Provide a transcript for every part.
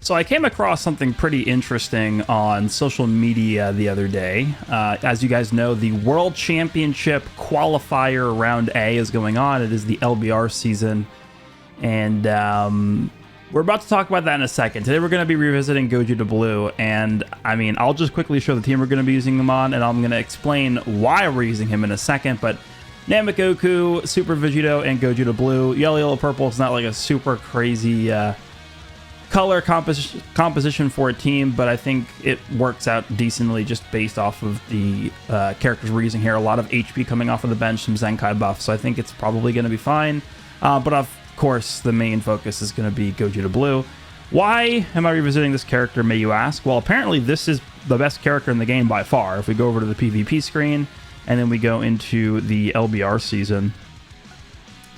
So I came across something pretty interesting on social media the other day. As you guys know, the World Championship Qualifier Round A is going on. It is the LBR season. And we're about to talk about that in a second. Today we're going to be revisiting Gogeta Blue. And I mean, I'll just quickly show the team we're going to be using him on. And I'm going to explain why we're using him in a second. But Namekoku, Super Vegito, and Gogeta Blue. Yellow, purple is not like a super crazy color composition for a team, but I think it works out decently just based off of the characters we're using here. A lot of HP coming off of the bench, some Zenkai buff, so I think it's probably going to be fine. But of course, the main focus is going to be Gogeta Blue. Why am I revisiting this character, may you ask? Well, apparently this is the best character in the game by far. If we go over to the PvP screen, and then we go into the LBR season,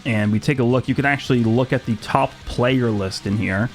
and we take a look, you can actually look at the top player list in here.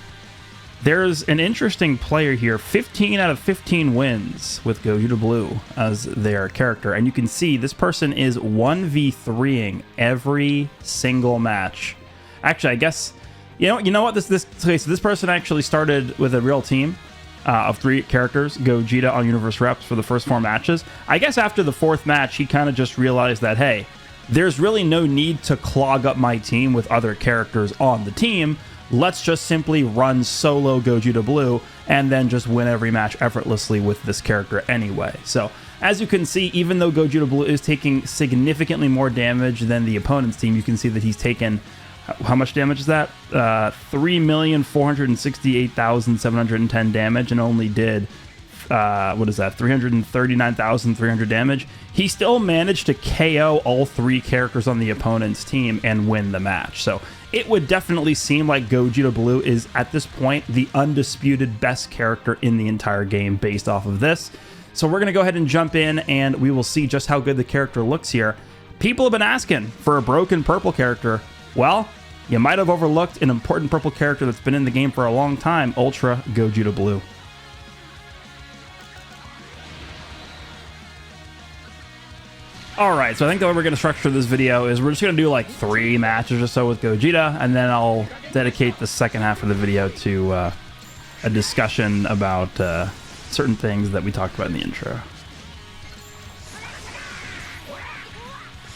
There's an interesting player here, 15 out of 15 wins with Gogeta Blue as their character. And you can see this person is 1v3ing every single match. Actually, I guess, you know what, okay, so this person actually started with a real team of 3 characters, Gogeta on Universe Reps for the first 4 matches. I guess after the 4th match, he kind of just realized that, hey, there's really no need to clog up my team with other characters on the team. Let's just simply run solo Gogeta Blue and then just win every match effortlessly with this character anyway. So, as you can see, even though Gogeta Blue is taking significantly more damage than the opponent's team, you can see that he's taken, how much damage is that? 3,468,710 damage and only did, what is that, 339,300 damage. He still managed to KO all 3 characters on the opponent's team and win the match. So it would definitely seem like Gogeta Blue is, at this point, the undisputed best character in the entire game based off of this. So we're going to go ahead and jump in, and we will see just how good the character looks here. People have been asking for a broken purple character. Well, you might have overlooked an important purple character that's been in the game for a long time, Ultra Gogeta Blue. Alright, so I think the way we're going to structure this video is we're just going to do like 3 matches or so with Gogeta, and then I'll dedicate the second half of the video to a discussion about certain things that we talked about in the intro.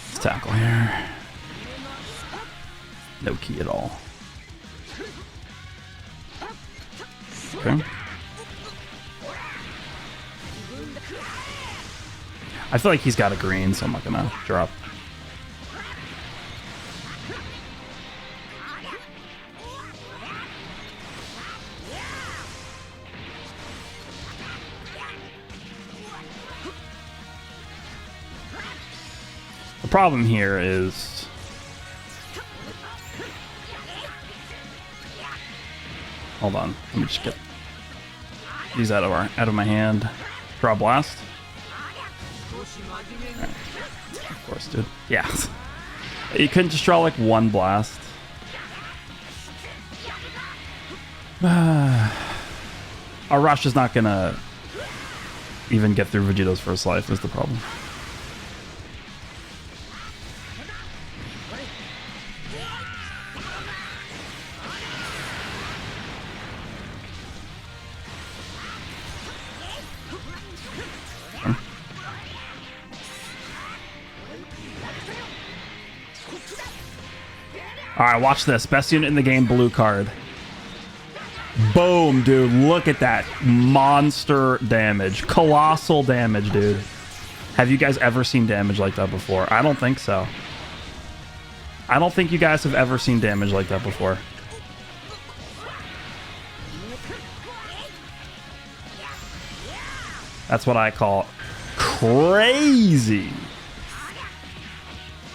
Let's tackle here. No key at all. Okay. I feel like he's got a green, so I'm not gonna drop. The problem here is hold on, let me just get these out of my hand. Draw blast. Right. Of course, dude. Yeah. You couldn't just draw like 1 blast. Our rush is not gonna even get through Vegeto's first life is the problem. Alright, watch this. Best unit in the game, blue card. Boom, dude. Look at that. Monster damage. Colossal damage, dude. Have you guys ever seen damage like that before? I don't think so. I don't think you guys have ever seen damage like that before. That's what I call crazy.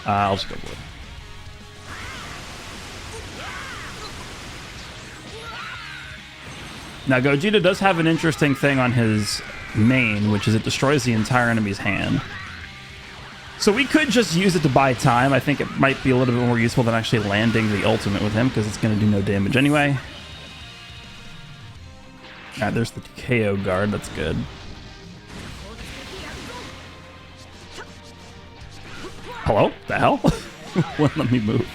I'll just go blue. Now, Gogeta does have an interesting thing on his main, which is it destroys the entire enemy's hand. So we could just use it to buy time. I think it might be a little bit more useful than actually landing the ultimate with him, because it's going to do no damage anyway. Alright, there's the KO guard. That's good. Hello? The hell? Wouldn't let me move.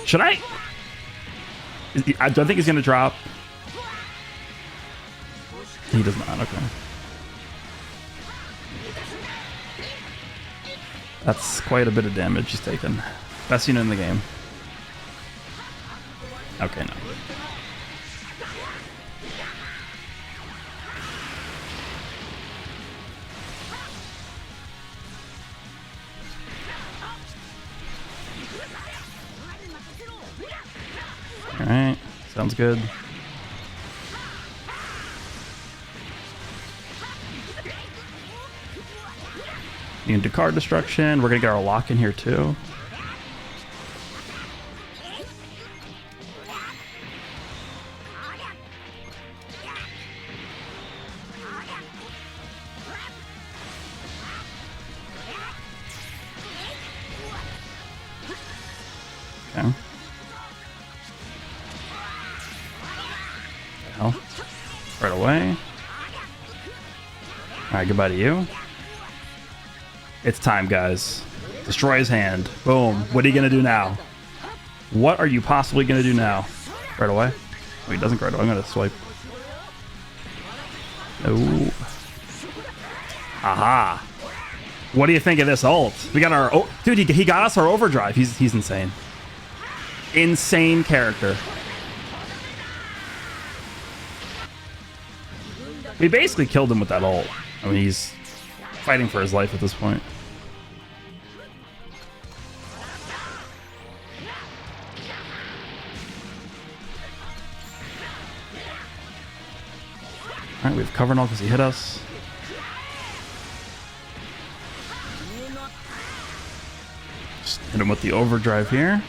Should I? I don't think he's going to drop. He does not, okay. That's quite a bit of damage he's taken. Best unit in the game. Okay, no. Alright, sounds good. You can do card destruction. We're gonna get our lock in here too. Okay. Hell. Right away. Alright, goodbye to you. It's time, guys. Destroy his hand. Boom. What are you gonna do now? What are you possibly gonna do now? Right away? Oh, he doesn't right away. I'm gonna swipe. No. Aha. What do you think of this ult? We got our... Oh, dude, he got us our overdrive. He's insane. Insane character. We basically killed him with that ult. I mean, he's fighting for his life at this point. Alright, we have cover and all because he hit us. Just hit him with the overdrive here.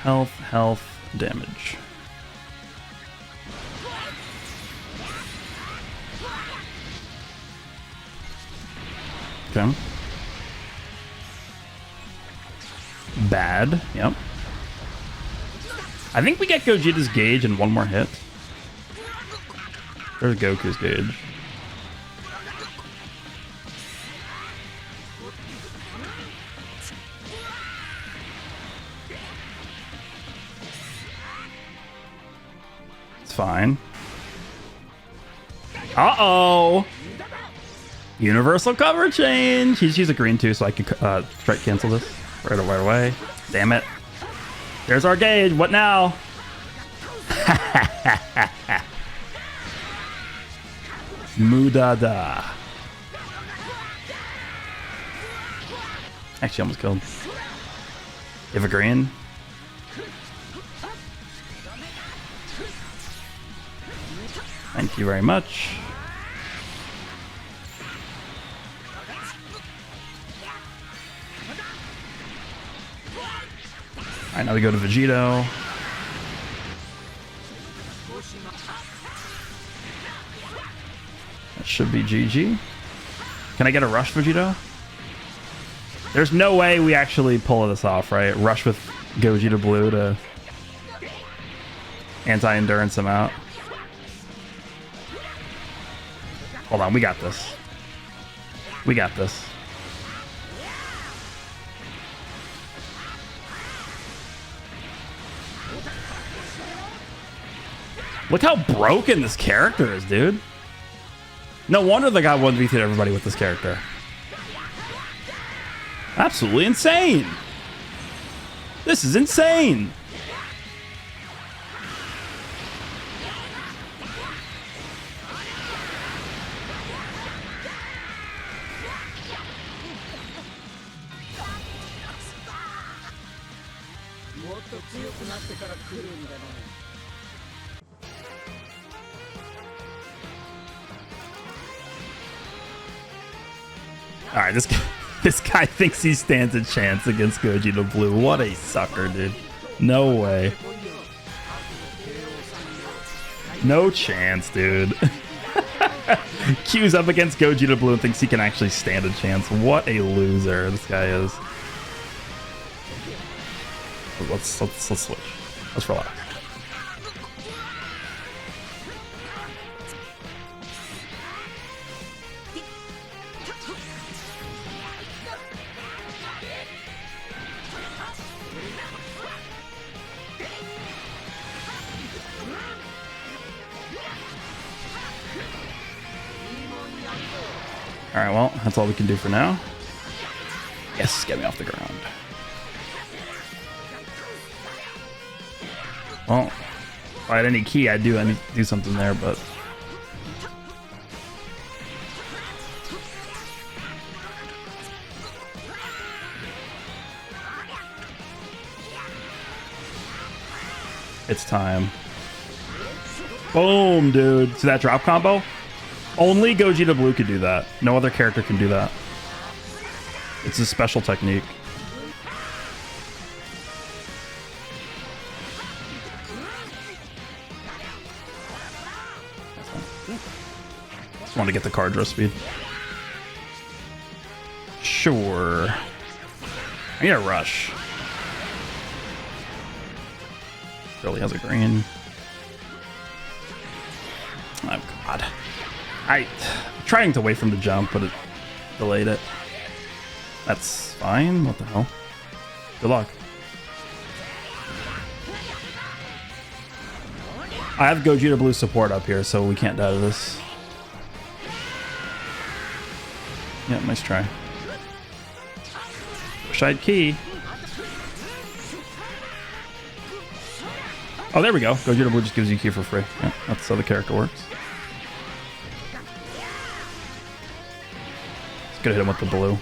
Health, health, damage. Okay. Bad, yep. I think we get Gogeta's gauge in one more hit. There's Goku's gauge. It's fine. Uh-oh! Universal cover change! She's a green too, so I can strike cancel this right away. Damn it. There's our gauge. What now? Mudada. Actually, almost killed. You have a green? Thank you very much. Alright, now we go to Vegito. That should be GG. Can I get a rush, Vegito? There's no way we actually pull this off, right? Rush with Gogeta Blue to anti-endurance him out. Hold on, we got this. We got this. Look how broken this character is, dude. No wonder the guy 1v3'd everybody with this character. Absolutely insane. This is insane. All right, this guy thinks he stands a chance against Gogeta Blue. What a sucker, dude. No way. No chance, dude. Q's up against Gogeta Blue and thinks he can actually stand a chance. What a loser this guy is. Let's switch. Let's relax. All right, well, that's all we can do for now. Yes, get me off the ground. Well, if I had any key, I need to do something there, but... It's time. Boom, dude. See that drop combo? Only Gogeta Blue could do that. No other character can do that. It's a special technique. Just want to get the card draw speed. Sure. I need a rush. Really has a green. Oh god. I'm trying to wait from the jump, but it delayed it. That's fine. What the hell? Good luck. I have Gogeta Blue support up here, so we can't die to this. Yeah, nice try. Wish I had key. Oh, there we go. Gogeta Blue just gives you key for free. Yeah, that's how the character works. Just gonna hit him with the blue.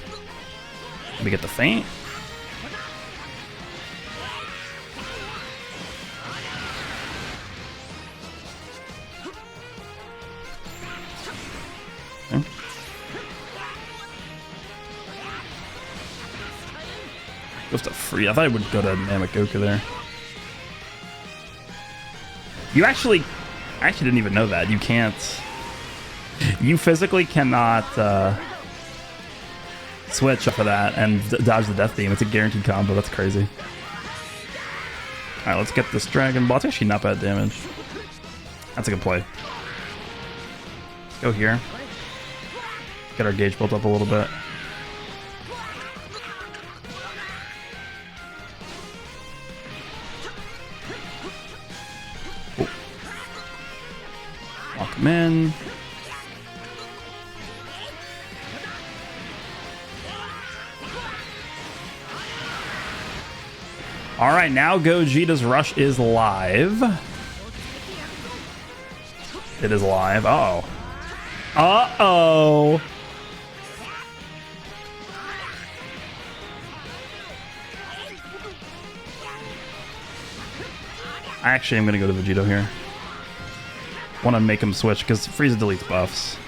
Let me get the feint. Okay. Goes to free. I thought it would go to Namagoku there. You actually didn't even know that. You can't. You physically cannot switch for that and dodge the death beam. It's a guaranteed combo. That's crazy. All right, let's get this Dragon Ball. It's actually not bad damage. That's a good play. Let's go here. Get our gauge built up a little bit. Lock him in. All right, now Gogeta's Rush is live. It is live. Uh-oh. Uh-oh. Actually, I'm going to go to Vegito here. Want to make him switch because Frieza deletes buffs.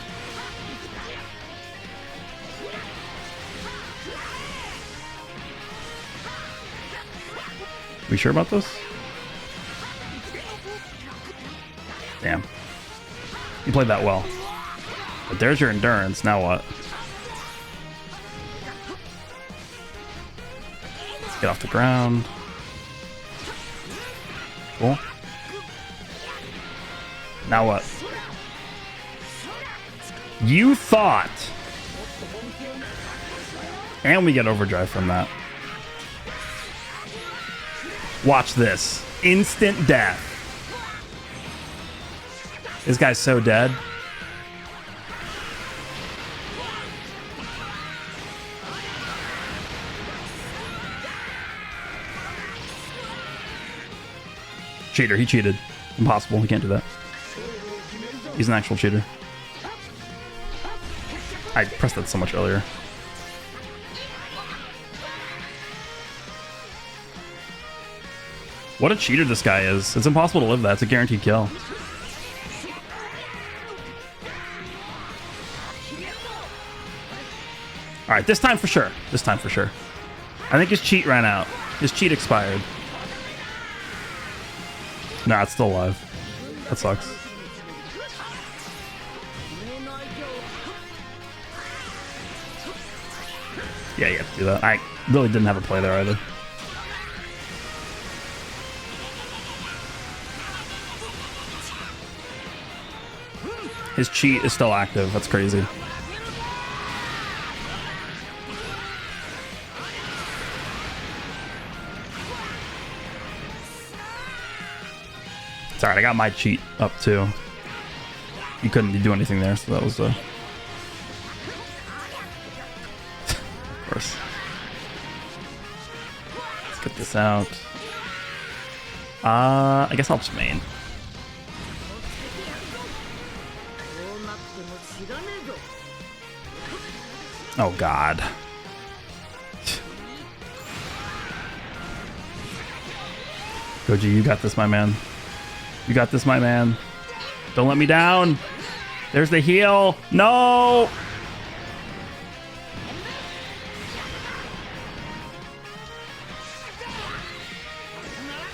We sure about this? Damn. You played that well. But there's your endurance. Now what? Let's get off the ground. Cool. Now what? You thought. And we get overdrive from that. Watch this. Instant death. This guy's so dead. Cheater. He cheated. Impossible. He can't do that. He's an actual cheater. I pressed that so much earlier. What a cheater this guy is. It's impossible to live that. It's a guaranteed kill. Alright, this time for sure. This time for sure. I think his cheat ran out. His cheat expired. Nah, it's still alive. That sucks. Yeah, you have to do that. I really didn't have a play there either. His cheat is still active. That's crazy. It's alright, I got my cheat up too. You couldn't do anything there, so that was this out. I guess I'll just main. Oh god. Goji, you got this, my man. You got this, my man. Don't let me down. There's the heal. No!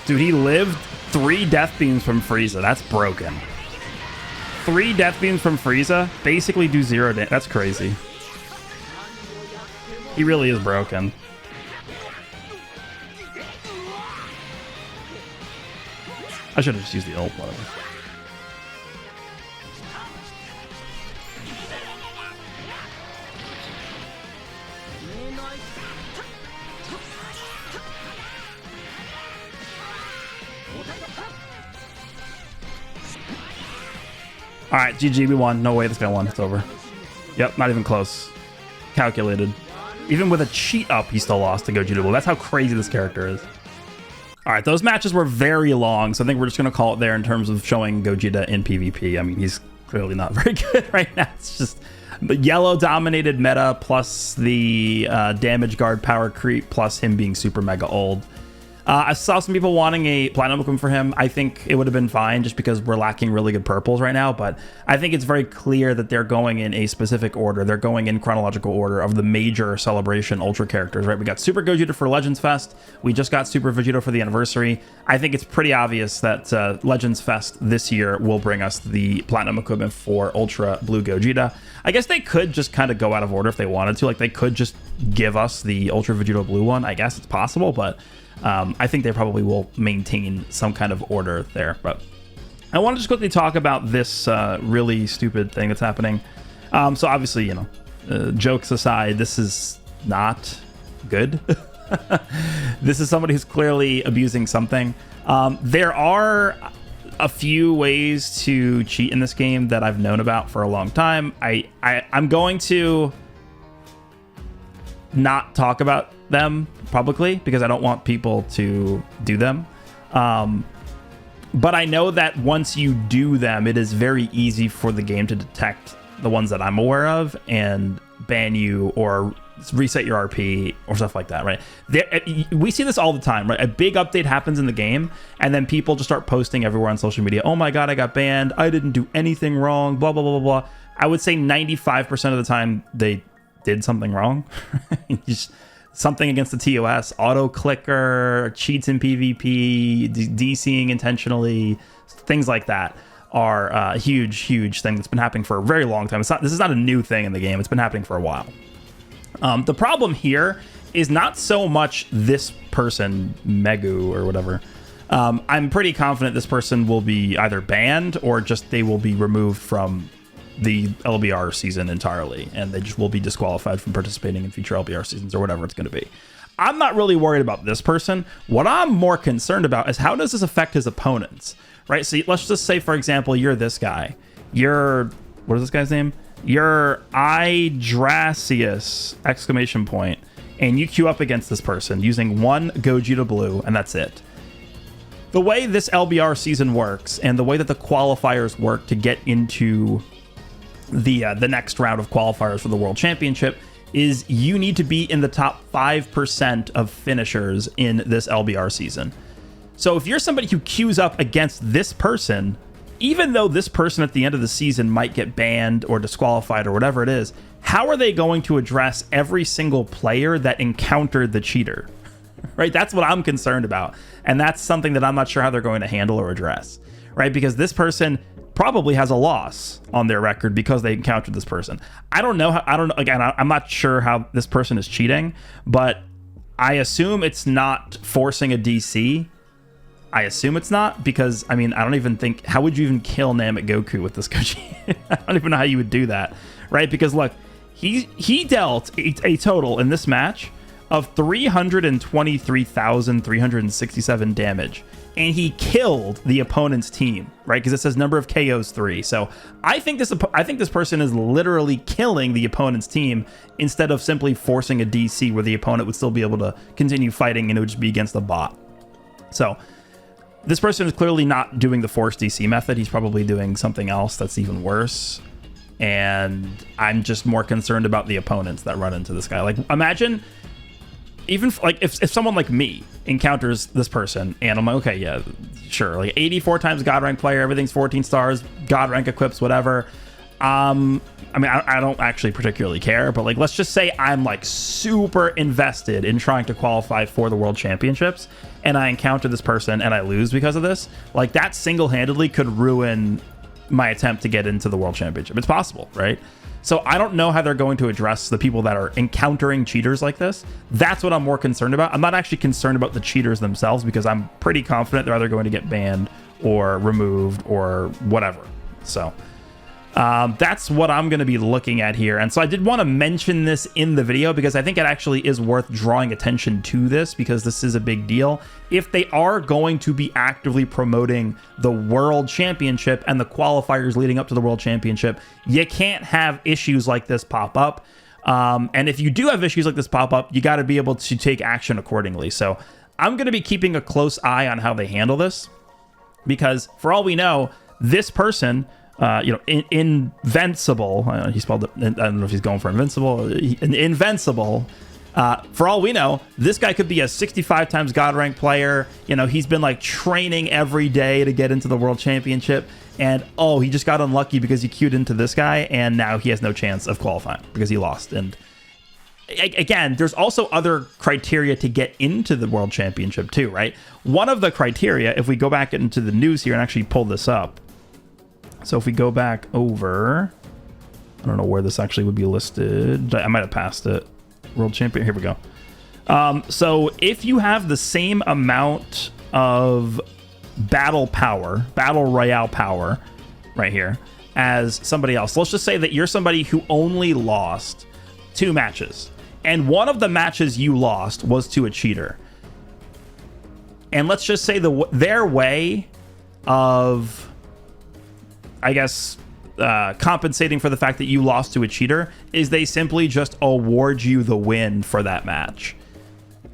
Dude, he lived 3 death beams from Frieza. That's broken. 3 death beams from Frieza basically do 0 damage. That's crazy. He really is broken. I should have just used the ult, whatever. All right, GG, we won. No way this guy won. It's over. Yep, not even close. Calculated. Even with a cheat up, he still lost to Gogeta. That's how crazy this character is. All right, those matches were very long, so I think we're just going to call it there in terms of showing Gogeta in PvP. I mean, he's clearly not very good right now. It's just the yellow-dominated meta plus the damage guard power creep plus him being super mega old. I saw some people wanting a Platinum Equipment for him. I think it would have been fine just because we're lacking really good purples right now, but I think it's very clear that they're going in a specific order. They're going in chronological order of the major Celebration Ultra characters, right? We got Super Gogeta for Legends Fest. We just got Super Vegito for the anniversary. I think it's pretty obvious that Legends Fest this year will bring us the Platinum Equipment for Ultra Blue Gogeta. I guess they could just kind of go out of order if they wanted to. Like, they could just give us the Ultra Vegito Blue one. I guess it's possible, but I think they probably will maintain some kind of order there. But I want to just quickly talk about this really stupid thing that's happening. So obviously, you know, jokes aside, this is not good. This is somebody who's clearly abusing something. There are a few ways to cheat in this game that I've known about for a long time. I'm going to not talk about them publicly because I don't want people to do them. But I know that once you do them, it is very easy for the game to detect the ones that I'm aware of and ban you or reset your RP or stuff like that, right? We see this all the time, right? A big update happens in the game and then people just start posting everywhere on social media. Oh my God, I got banned. I didn't do anything wrong, blah, blah, blah, blah, blah. I would say 95% of the time they did something wrong. Just something against the TOS, auto clicker, cheats in PvP, DCing intentionally, things like that are a huge thing that's been happening for a very long time. This is not a new thing in the game. It's been happening for a while. The problem here is not so much this person, Megu or whatever. I'm pretty confident this person will be either banned or just they will be removed from the LBR season entirely, and they just will be disqualified from participating in future LBR seasons or whatever it's going to be. I'm not really worried about this person. What I'm more concerned about is how does this affect his opponents, right? So let's just say, for example, you're this guy. You're, what is this guy's name? You're Idrasius, exclamation point, and you queue up against this person using one Gogeta Blue, and that's it. The way this LBR season works and the way that the qualifiers work to get into the next round of qualifiers for the World Championship is you need to be in the top 5% of finishers in this LBR season. So if you're somebody who queues up against this person, even though this person at the end of the season might get banned or disqualified or whatever it is, how are they going to address every single player that encountered the cheater? Right? That's what I'm concerned about. And that's something that I'm not sure how they're going to handle or address, right? Because this person probably has a loss on their record because they encountered this person. I don't know how, again, I'm not sure how this person is cheating, but I assume it's not forcing a DC. I assume it's not because, I mean, I don't even think, how would you even kill Namek Goku with this Gogeta? I don't even know how you would do that, right? Because look, he dealt a total in this match of 323,367 damage. and he killed the opponent's team, right? Because it says number of KOs 3. So I think this person is literally killing the opponent's team instead of simply forcing a DC where the opponent would still be able to continue fighting and it would just be against the bot. So this person is clearly not doing the force DC method. He's probably doing something else that's even worse. And I'm just more concerned about the opponents that run into this guy. Like, imagine even like if someone like me encounters this person and I'm like, okay, yeah, sure, like 84 times God rank player, everything's 14 stars, God rank equips, whatever. I mean, I don't actually particularly care, but like, let's just say I'm like super invested in trying to qualify for the World Championships, and I encounter this person and I lose because of this. Like, that single-handedly could ruin my attempt to get into the World Championship. It's possible, right? So I don't know how they're going to address the people that are encountering cheaters like this. That's what I'm more concerned about. I'm not actually concerned about the cheaters themselves because I'm pretty confident they're either going to get banned or removed or whatever. So that's what I'm going to be looking at here. And so I did want to mention this in the video because I think it actually is worth drawing attention to this because this is a big deal. If they are going to be actively promoting the World Championship and the qualifiers leading up to the World Championship, you can't have issues like this pop up. And if you do have issues like this pop up, you got to be able to take action accordingly. So I'm going to be keeping a close eye on how they handle this because for all we know, this person... Invincible. He spelled it. I don't know if he's going for invincible. Invincible. For all we know, this guy could be a 65 times God rank player. You know, he's been like training every day to get into the World Championship. And he just got unlucky because he queued into this guy, and now he has no chance of qualifying because he lost. And again, there's also other criteria to get into the World Championship too, right? One of the criteria, if we go back into the news here and actually pull this up. So if we go back over, I don't know where this actually would be listed. I might have passed it. World Champion. Here we go. So if you have the same amount of battle royale power right here as somebody else. Let's just say that you're somebody who only lost 2 matches. And one of the matches you lost was to a cheater. And let's just say their way of... I guess, compensating for the fact that you lost to a cheater is they simply just award you the win for that match.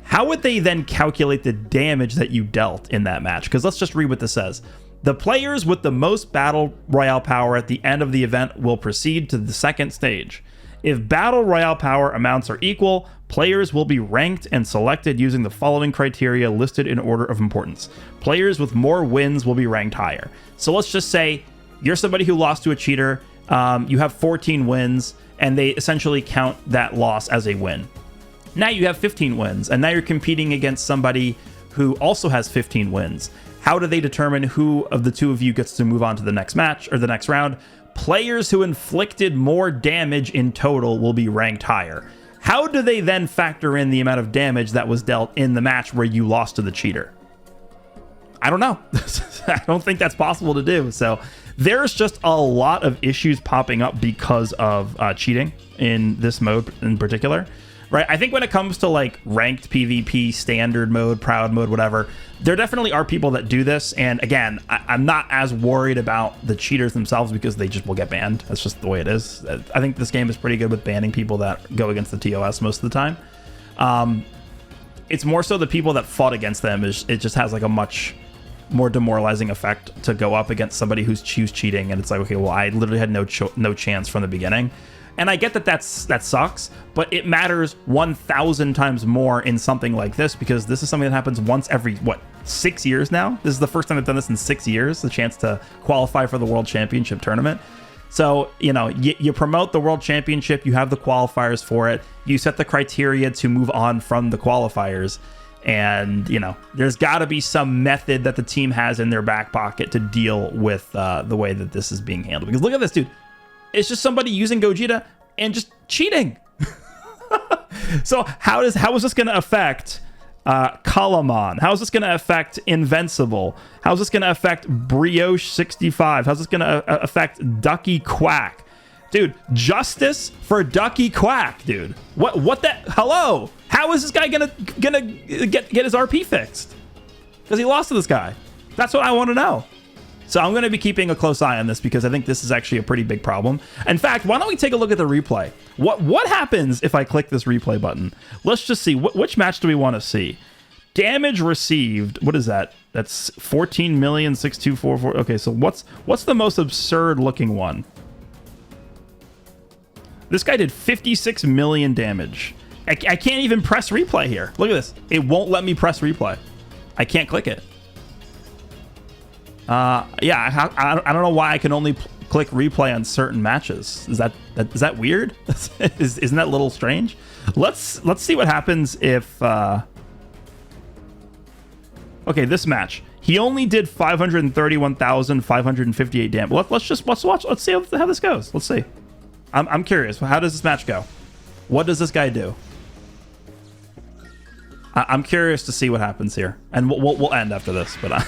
How would they then calculate the damage that you dealt in that match? Because let's just read what this says. The players with the most battle royale power at the end of the event will proceed to the second stage. If battle royale power amounts are equal, players will be ranked and selected using the following criteria listed in order of importance. Players with more wins will be ranked higher. So let's just say you're somebody who lost to a cheater. You have 14 wins, and they essentially count that loss as a win. Now you have 15 wins, and now you're competing against somebody who also has 15 wins. How do they determine who of the two of you gets to move on to the next match or the next round? Players who inflicted more damage in total will be ranked higher. How do they then factor in the amount of damage that was dealt in the match where you lost to the cheater? I don't know. I don't think that's possible to do. So there's just a lot of issues popping up because of cheating in this mode in particular, right? I think when it comes to like ranked PvP, standard mode, proud mode, whatever, there definitely are people that do this. And again, I'm not as worried about the cheaters themselves because they just will get banned. That's just the way it is. I think this game is pretty good with banning people that go against the TOS most of the time. It's more so the people that fought against them. It just has like a much more demoralizing effect to go up against somebody who's cheating, and it's like, okay, well, I literally had no chance from the beginning. And I get that sucks, but it matters 1,000 times more in something like this because this is something that happens once every 6 years now. This is the first time I've done this in 6 years, the chance to qualify for the World Championship tournament. So, you know, you promote the World Championship, you have the qualifiers for it, you set the criteria to move on from the qualifiers. And, you know, there's got to be some method that the team has in their back pocket to deal with the way that this is being handled. Because look at this, dude. It's just somebody using Gogeta and just cheating. So how is this going to affect Kalaman? How is this going to affect Invincible? How is this going to affect Brioche 65? How's this going to affect Ducky Quack? Dude, justice for Ducky Quack, dude. What that? Hello? How is this guy gonna get his RP fixed? Because he lost to this guy. That's what I want to know. So I'm going to be keeping a close eye on this because I think this is actually a pretty big problem. In fact, why don't we take a look at the replay? What happens if I click this replay button? Let's just see. Which match do we want to see? Damage received. What is that? That's 14,624,400. Okay, so what's the most absurd looking one? This guy did 56 million damage. I can't even press replay here. Look at this. It won't let me press replay. I can't click it. Yeah, I don't know why I can only click replay on certain matches. Is that weird? Isn't that a little strange? Let's see what happens if okay, this match. He only did 531,558 damage. Let's watch. Let's see how this goes. Let's see. I'm curious. How does this match go? What does this guy do? I'm curious to see what happens here, and we'll end after this. But I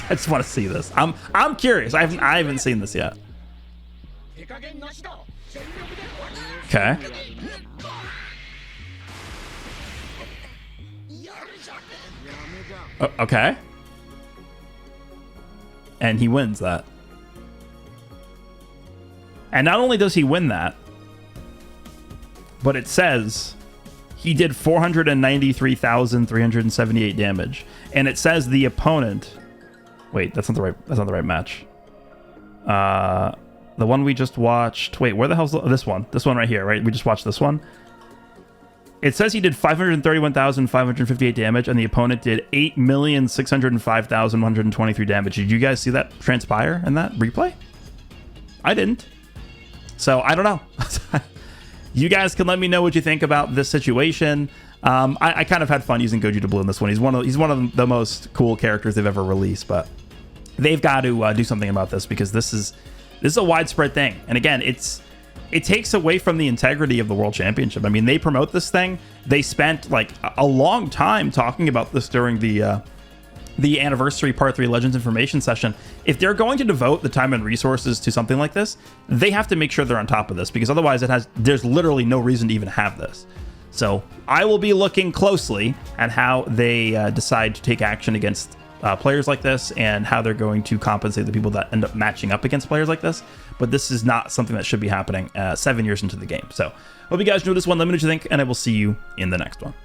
just want to see this. I'm curious. I haven't seen this yet. Okay. Okay. And he wins that. And not only does he win that, but it says he did 493,378 damage. And it says the opponent... Wait, that's not the right match. The one we just watched... Wait, where the hell's this one? This one right here, right? We just watched this one. It says he did 531,558 damage, and the opponent did 8,605,123 damage. Did you guys see that transpire in that replay? I didn't. So I don't know. You guys can let me know what you think about this situation. I kind of had fun using Gogeta Blue in this one. He's one of the most cool characters they've ever released, but they've got to do something about this because this is a widespread thing. And again, it takes away from the integrity of the World Championship. I mean, they promote this thing. They spent like a long time talking about this during the anniversary Part 3 Legends information session. If they're going to devote the time and resources to something like this, they have to make sure they're on top of this because otherwise there's literally no reason to even have this. So I will be looking closely at how they decide to take action against players like this and how they're going to compensate the people that end up matching up against players like this. But this is not something that should be happening 7 years into the game. So hope you guys enjoyed this one. Let me know what you think, and I will see you in the next one.